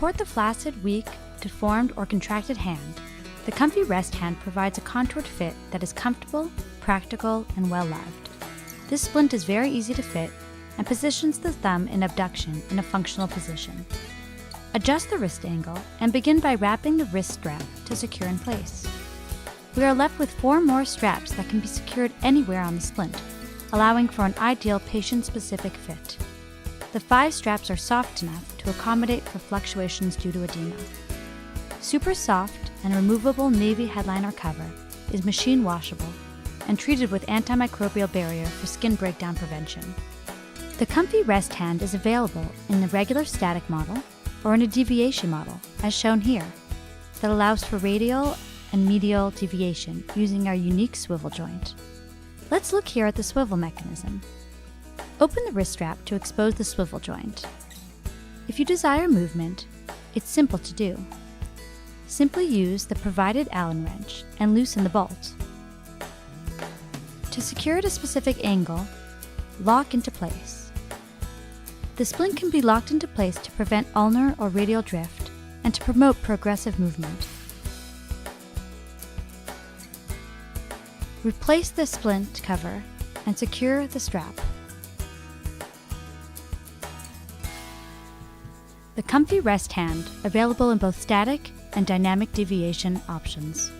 support the flaccid, weak, deformed, or contracted hand, the Comfy Rest Hand provides a contoured fit that is comfortable, practical, and well-loved. This splint is very easy to fit and positions the thumb in abduction in a functional position. Adjust the wrist angle and begin by wrapping the wrist strap to secure in place. We are left with 4 more straps that can be secured anywhere on the splint, allowing for an ideal patient-specific fit. The 5 straps are soft enough to accommodate for fluctuations due to edema. Super soft and removable navy headliner cover is machine washable and treated with antimicrobial barrier for skin breakdown prevention. The Comfy Rest Hand is available in the regular static model or in a deviation model, as shown here, that allows for radial and medial deviation using our unique swivel joint. Let's look here at the swivel mechanism. Open the wrist strap to expose the swivel joint. If you desire movement, it's simple to do. Simply use the provided Allen wrench and loosen the bolt. To secure at a specific angle, lock into place. The splint can be locked into place to prevent ulnar or radial drift and to promote progressive movement. Replace the splint cover and secure the strap. The Comfy Rest Hand, available in both static and dynamic deviation options.